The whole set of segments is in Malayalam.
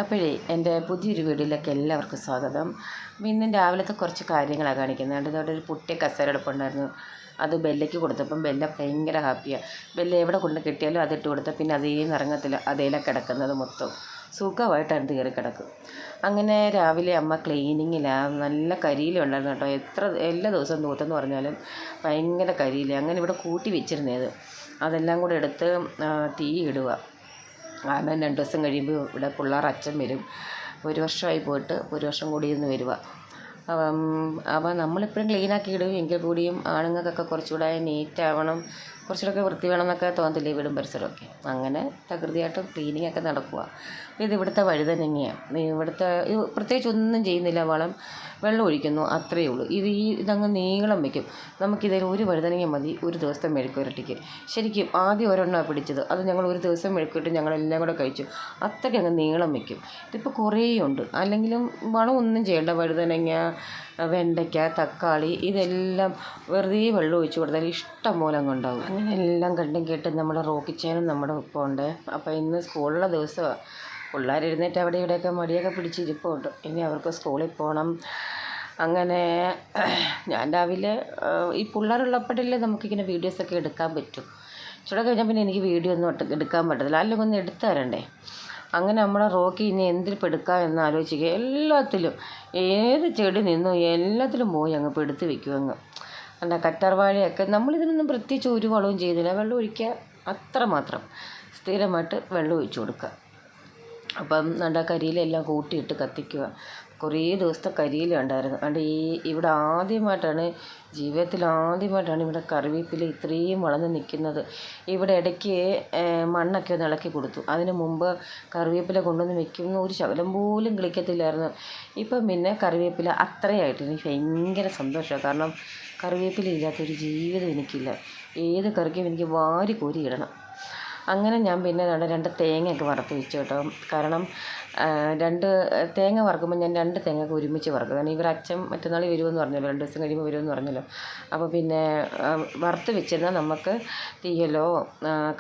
അപ്പോഴേ എൻ്റെ പുതിയൊരു വീഡിയോയിലേക്ക് എല്ലാവർക്കും സ്വാഗതം. ഇന്ന് രാവിലത്തെ കുറച്ച് കാര്യങ്ങളാണ് കാണിക്കുന്നത്. അതോടെ ഒരു പുട്ടിയ കസേര എടുപ്പുണ്ടായിരുന്നു. അത് ബെല്ലയ്ക്ക് കൊടുത്തപ്പം ബെല്ല ഭയങ്കര ഹാപ്പിയാണ്. ബെല്ല എവിടെ കൊണ്ട് കിട്ടിയാലും അതിട്ട് കൊടുത്താൽ പിന്നെ അതേ നിറങ്ങത്തില്ല, അതേല കിടക്കുന്നത് മൊത്തം സുഖമായിട്ട് അത് കയറി കിടക്കും. അങ്ങനെ രാവിലെ അമ്മ ക്ലീനിങ്ങിലാണ്. നല്ല കരിയിലുണ്ടായിരുന്നു കേട്ടോ. എല്ലാ ദിവസവും തൂത്തെന്ന് പറഞ്ഞാലും ഭയങ്കര കരിയില. അങ്ങനെ ഇവിടെ കൂട്ടി വെച്ചിരുന്നത് അതെല്ലാം കൂടെ എടുത്ത് തീ ഇടുക. കാരണം 2 ദിവസം കഴിയുമ്പോൾ ഇവിടെ പിള്ളേർ അച്ഛൻ വരും. 1 വർഷമായി പോയിട്ട് 1 വർഷം കൂടി ഇന്ന് വരിക. അപ്പം നമ്മളെപ്പോഴും ക്ലീനാക്കി ഇടും. എങ്കിൽ കൂടിയും ആണുങ്ങൾക്കൊക്കെ കുറച്ചുകൂടെ നീറ്റാവണം, കുറച്ചുകൂടെയൊക്കെ വൃത്തി വേണം എന്നൊക്കെ തോന്നത്തില്ലേ വീടും പരിസരമൊക്കെ. അങ്ങനെ തകൃതിയായിട്ടും ക്ലീനിങ്ങൊക്കെ നടക്കുക. ഇത് ഇവിടുത്തെ വഴുതനങ്ങയാണ്. ഇവിടുത്തെ പ്രത്യേകിച്ച് ഒന്നും ചെയ്യുന്നില്ല, വെള്ളം ഒഴിക്കുന്നു, അത്രയേ ഉള്ളൂ. ഇതങ്ങ് നീളം വയ്ക്കും. നമുക്കിതിൽ ഒരു വഴുതനങ്ങ മതി ഒരു ദിവസത്തെ മെഴുക്കുവരട്ടിക്ക്. ശരിക്കും ആദ്യം ഒരെണ്ണമാണ് പിടിച്ചത്. അത് ഞങ്ങൾ ഒരു ദിവസം മെഴുക്കിട്ട് ഞങ്ങളെല്ലാം കൂടെ കഴിച്ചു. അത്രയ്ക്ക് അങ്ങ് നീളം വയ്ക്കും. ഇതിപ്പോൾ കുറേ ഉണ്ട്. അല്ലെങ്കിലും വളമൊന്നും ചെയ്യേണ്ട. വഴുതനങ്ങ, വെണ്ടയ്ക്ക, തക്കാളി ഇതെല്ലാം വെറുതെ വെള്ളം ഒഴിച്ച് കൊടുത്താൽ ഇഷ്ടം പോലെ അങ്ങ് ഉണ്ടാവും. അങ്ങനെ എല്ലാം കണ്ടും കേട്ടും നമ്മുടെ റോക്കിച്ചാനും നമ്മുടെ ഒപ്പമുണ്ട്. അപ്പോൾ ഇന്ന് സ്കൂളിലെ ദിവസമാണ്. പിള്ളേർ എഴുന്നേറ്റ് അവിടെ ഇവിടെയൊക്കെ മടിയൊക്കെ പിടിച്ചിരിപ്പുണ്ട്. ഇനി അവർക്ക് സ്കൂളിൽ പോകണം. അങ്ങനെ ഞാൻ രാവിലെ ഈ പിള്ളേരുള്ളപ്പോഴല്ലേ നമുക്കിങ്ങനെ വീഡിയോസൊക്കെ എടുക്കാൻ പറ്റും. ചൂടെ കഴിഞ്ഞാൽ പിന്നെ എനിക്ക് വീഡിയോ ഒന്നും എടുക്കാൻ പറ്റത്തില്ല. അല്ലെങ്കിൽ ഒന്ന് എടുത്തു തരണ്ടേ. അങ്ങനെ നമ്മുടെ റോക്കി ഇനി എന്തിനിപ്പോൾ എടുക്കാം എന്ന് ആലോചിക്കുക. എല്ലാത്തിലും ഏത് ചെടി നിന്നോ എല്ലാത്തിലും പോയി അങ്ങ് പെടുത്തി വയ്ക്കും. അങ്ങ് എന്താ കറ്റാർവാഴയൊക്കെ നമ്മളിതിനൊന്നും പ്രത്യേകിച്ച് ഒരു വളവും ചെയ്തില്ല. വെള്ളം ഒഴിക്കുക, അത്രമാത്രം സ്ഥിരമായിട്ട് വെള്ളം ഒഴിച്ചു കൊടുക്കുക. അപ്പം നല്ല കരിയിലെല്ലാം കൂട്ടിയിട്ട് കത്തിക്കുക. കുറേ ദിവസത്തെ കരിയില ഉണ്ടായിരുന്നു. അതുകൊണ്ട് ഇവിടെ ജീവിതത്തിൽ ആദ്യമായിട്ടാണ് ഇവിടെ കറിവേപ്പില ഇത്രയും വളർന്ന് നിൽക്കുന്നത്. ഇവിടെ ഇടയ്ക്ക് മണ്ണൊക്കെ ഒന്ന് ഇളക്കി കൊടുത്തു. അതിന് മുമ്പ് കറിവേപ്പില കൊണ്ടുവന്ന് വെക്കുന്ന ഒരു ശകലം പോലും കിളിക്കത്തില്ലായിരുന്നു. ഇപ്പം പിന്നെ കറിവേപ്പില അത്രയായിട്ട് എനിക്ക് ഭയങ്കര സന്തോഷമാണ്. കാരണം കറിവേപ്പില ഇല്ലാത്തൊരു ജീവിതം എനിക്കില്ല. ഏത് കറിക്കും എനിക്ക് വാരി കോരി ഇടണം. അങ്ങനെ ഞാൻ പിന്നെ 2 തേങ്ങയൊക്കെ വറുത്ത് വെച്ചു കേട്ടോ. കാരണം 2 തേങ്ങ വറുക്കുമ്പോൾ ഞാൻ 2 തേങ്ങയൊക്കെ ഒരുമിച്ച് വറുക്കും. കാരണം ഇവർ അച്ഛൻ മറ്റന്നാൾ വരുമെന്ന് പറഞ്ഞല്ലോ, 2 ദിവസം കഴിയുമ്പോൾ വരുമെന്ന് പറഞ്ഞല്ലോ. അപ്പോൾ പിന്നെ വറുത്ത് വെച്ചിരുന്നാൽ നമുക്ക് തീയലോ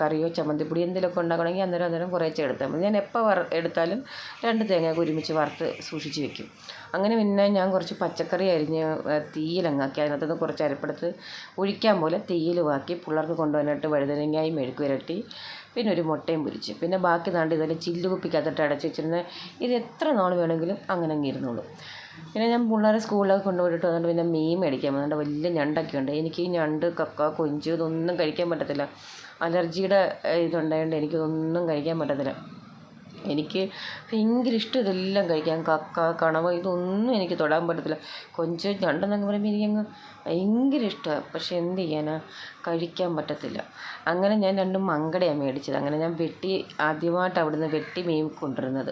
കറിയോ ചമ്മന്തിപ്പൊടി എന്തെങ്കിലുമൊക്കെ ഉണ്ടാക്കണമെങ്കിൽ അന്നേരം കുറേശ്ശെ എടുത്താൽ മതി. ഞാൻ എപ്പോൾ എടുത്താലും 2 തേങ്ങയൊക്കെ ഒരുമിച്ച് വറുത്ത് സൂക്ഷിച്ച് വെക്കും. അങ്ങനെ പിന്നെ ഞാൻ കുറച്ച് പച്ചക്കറി അരിഞ്ഞ് തീയിലങ്ങാക്കി. അതിനകത്തുനിന്ന് കുറച്ച് അരപ്പെടുത്ത് ഒഴിക്കാൻ പോലെ തീയിലുമാക്കി പിള്ളേർക്ക് കൊണ്ടുവന്നിട്ട് വഴുതനങ്ങയും മെഴുക്ക് പുരട്ടി, പിന്നെ ഒരു മുട്ടയും പൊരിച്ച്, പിന്നെ ബാക്കി ഇതെല്ലാം ചില്ല് കുപ്പിക്കകത്തിട്ട് അടച്ച് വെച്ചിരുന്നത്. ഇത് എത്ര നാൾ വേണമെങ്കിലും അങ്ങനെ അങ്ങ് ഇരുന്നുള്ളൂ. പിന്നെ ഞാൻ പിള്ളേരെ സ്കൂളിലൊക്കെ കൊണ്ടുപോയിട്ട് വന്നിട്ട് പിന്നെ മീൻ മേടിക്കാൻ വന്നിട്ട് വലിയ ഞണ്ടൊക്കെ ഉണ്ട്. എനിക്ക് ഈ ഞണ്ട്, കക്ക, കൊഞ്ച് ഇതൊന്നും കഴിക്കാൻ പറ്റത്തില്ല. അലർജിയുടെ ഇതുണ്ടായതുകൊണ്ട് എനിക്കിതൊന്നും കഴിക്കാൻ പറ്റത്തില്ല. എനിക്ക് ഭയങ്കര ഇഷ്ടം ഇതെല്ലാം കഴിക്കാൻ. കക്ക, കണവ ഇതൊന്നും എനിക്ക് തൊടാൻ പറ്റത്തില്ല. കൊഞ്ച്, ഞണ്ടെന്നൊക്കെ പറയുമ്പോൾ എനിക്കങ്ങ് ഭയങ്കര ഇഷ്ടമാണ്. പക്ഷെ എന്ത് ചെയ്യാനാ, കഴിക്കാൻ പറ്റത്തില്ല. അങ്ങനെ ഞാൻ 2 മങ്കടയാണ് മേടിച്ചത്. അങ്ങനെ ഞാൻ ആദ്യമായിട്ട് അവിടുന്ന് വെട്ടി മീൻ കൊണ്ടുവരുന്നത്.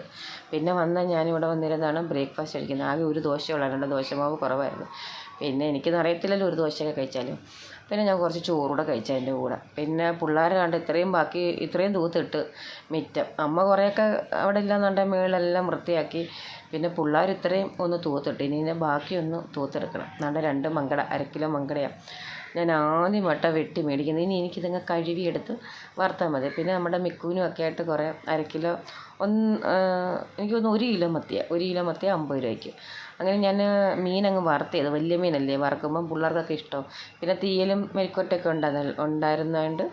പിന്നെ ഞാനിവിടെ വന്നിരുന്നാണ് ബ്രേക്ക്ഫാസ്റ്റ് കഴിക്കുന്നത്. ആകെ ഒരു ദോശ ഉള്ളായിരുന്നു, ദോശമാവ് കുറവായിരുന്നു. പിന്നെ എനിക്കൊന്നും ഒരു ദോശയൊക്കെ കഴിച്ചാലും. പിന്നെ ഞാൻ കുറച്ച് ചോറൂടെ കഴിച്ചു അതിൻ്റെ കൂടെ. പിന്നെ പിള്ളേരെ കണ്ട് ഇത്രയും തൂത്തിട്ട് മിറ്റം അമ്മ കുറേയൊക്കെ അവിടെ ഇല്ലാന്നുണ്ടെങ്കിൽ മേളെല്ലാം വൃത്തിയാക്കി. പിന്നെ പിള്ളേർ ഇത്രയും ഒന്ന് തൂത്തിട്ട് ഇനി ബാക്കിയൊന്ന് തൂത്തെടുക്കണം. 2 മങ്കട, 1 കിലോ മങ്കടയാണ് ഞാൻ ആദ്യമായിട്ടാണ് വെട്ടി മേടിക്കുന്നത്. ഇനി എനിക്കിതങ്ങ് കഴുകിയെടുത്ത് വറുത്താൽ മതി. പിന്നെ നമ്മുടെ മിക്കുവിനും ഒക്കെ ആയിട്ട് കുറേ 1 കിലോ എനിക്ക് തോന്നുന്നു 1 കിലോ മത്തിയാണ്. 1 കിലോ മത്തിയ 50 രൂപയ്ക്ക്. അങ്ങനെ ഞാൻ മീനങ്ങ് വറുത്തത്. വലിയ മീനല്ലേ, വറുക്കുമ്പം പിള്ളേർക്കൊക്കെ ഇഷ്ടം. പിന്നെ തീയലും മെഴുക്കുവരട്ടിയൊക്കെ ഉണ്ടായിരുന്നതുകൊണ്ട്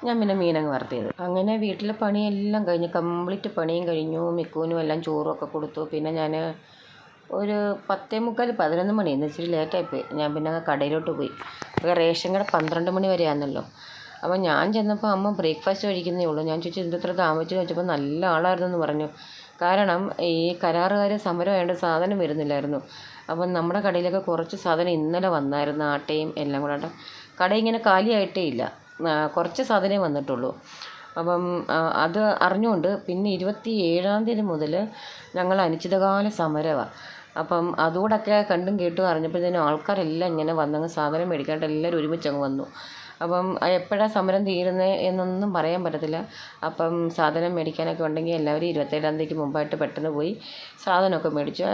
ഞാൻ പിന്നെ മീനങ്ങ് വറുത്തത്. അങ്ങനെ വീട്ടിലെ പണിയെല്ലാം കഴിഞ്ഞ് കംപ്ലീറ്റ് പണിയും കഴിഞ്ഞു. മിക്കുവിനും എല്ലാം ചോറുമൊക്കെ കൊടുത്തു. പിന്നെ ഞാൻ ഒരു 10:45, 11 മണി ഇച്ചിരി ലേറ്റായിപ്പോയി. ഞാൻ പിന്നെ കടയിലോട്ട് പോയി. റേഷൻ കട 12 മണി വരെയാണല്ലോ. അപ്പോൾ ഞാൻ ചെന്നപ്പോൾ അമ്മ ബ്രേക്ക്ഫാസ്റ്റ് കഴിക്കുന്നേ ഉള്ളൂ. ഞാൻ ചോദിച്ചു എന്തിത്ര താമസിച്ചെന്ന് വെച്ചപ്പോൾ നല്ല ആളായിരുന്നെന്ന് പറഞ്ഞു. കാരണം ഈ കരാറുകാർ സമരമായതുകൊണ്ട് സാധനം വരുന്നില്ലായിരുന്നു. അപ്പം നമ്മുടെ കടയിലൊക്കെ കുറച്ച് സാധനം ഇന്നലെ വന്നായിരുന്നു, ആട്ടയും എല്ലാം കൂടെ. കട ഇങ്ങനെ കാലിയായിട്ടേ ഇല്ല, കുറച്ച് സാധനമേ വന്നിട്ടുള്ളൂ. അപ്പം അത് അറിഞ്ഞുകൊണ്ട് പിന്നെ 27-ാം തീയതി മുതൽ ഞങ്ങൾ അനിശ്ചിതകാല സമരമാണ്. അപ്പം അതുകൂടെയൊക്കെ കണ്ടും കേട്ടും അറിഞ്ഞപ്പോഴത്തേനും ആൾക്കാരെല്ലാം ഇങ്ങനെ വന്നങ്ങ് സാധനം മേടിക്കാനായിട്ട് എല്ലാവരും ഒരുമിച്ചങ്ങ് വന്നു. അപ്പം എപ്പോഴാണ് സമരം തീരുന്നത് എന്നൊന്നും പറയാൻ പറ്റത്തില്ല. അപ്പം സാധനം മേടിക്കാനൊക്കെ ഉണ്ടെങ്കിൽ എല്ലാവരും 27-ാം തീയതിക്ക് മുമ്പായിട്ട് പെട്ടെന്ന് പോയി സാധനമൊക്കെ മേടിച്ചു,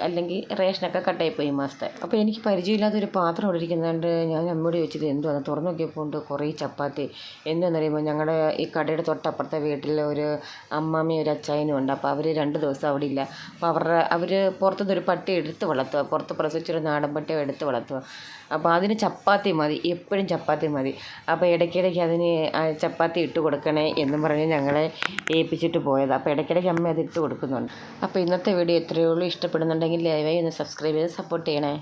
അല്ലെങ്കിൽ റേഷനൊക്കെ കട്ടായിപ്പോയി ഈ മാസത്തെ. അപ്പോൾ എനിക്ക് പരിചയമില്ലാത്തൊരു പാത്രം ഇവിടെ ഇരിക്കുന്നതുകൊണ്ട് ഞാൻ അമ്മയോട് ചോദിച്ചത് എന്തുവാണ്, തുറന്നു നോക്കിയപ്പോൾ ഉണ്ട് കുറേ ചപ്പാത്തി. എന്താണെന്ന് പറയുമ്പോൾ ഞങ്ങളുടെ ഈ കടയുടെ തൊട്ടപ്പുറത്തെ വീട്ടിൽ ഒരു അമ്മാമ്മയും ഒരു അച്ചായനും ഉണ്ട്. അപ്പോൾ അവർ 2 ദിവസം അവിടെ ഇല്ല. അപ്പോൾ അവർ പുറത്തുനിന്ന് ഒരു പട്ടി എടുത്ത് വളർത്തുക, പുറത്ത് പ്രസവിച്ചൊരു നാടൻ പട്ടിയെ എടുത്ത് വളർത്തുക. അപ്പോൾ അതിന് ചപ്പാത്തി മതി, എപ്പോഴും ചപ്പാത്തി മതി. അപ്പോൾ ഇടയ്ക്കിടയ്ക്ക് അതിന് ചപ്പാത്തി ഇട്ട് കൊടുക്കണേ എന്നും പറഞ്ഞ് ഞങ്ങളെ ഏൽപ്പിച്ചിട്ട് പോയത്. അപ്പോൾ ഇടയ്ക്കിടയ്ക്ക് അമ്മ അത് ഇട്ട് കൊടുക്കുന്നുണ്ട്. അപ്പോൾ ഇന്നത്തെ വീഡിയോ ഇത്രയേ ഉള്ളൂ. ഇഷ്ടപ്പെടുന്നുണ്ടെങ്കിൽ ദയവായി ഒന്ന് സബ്സ്ക്രൈബ് ചെയ്ത് സപ്പോർട്ട് ചെയ്യണേ.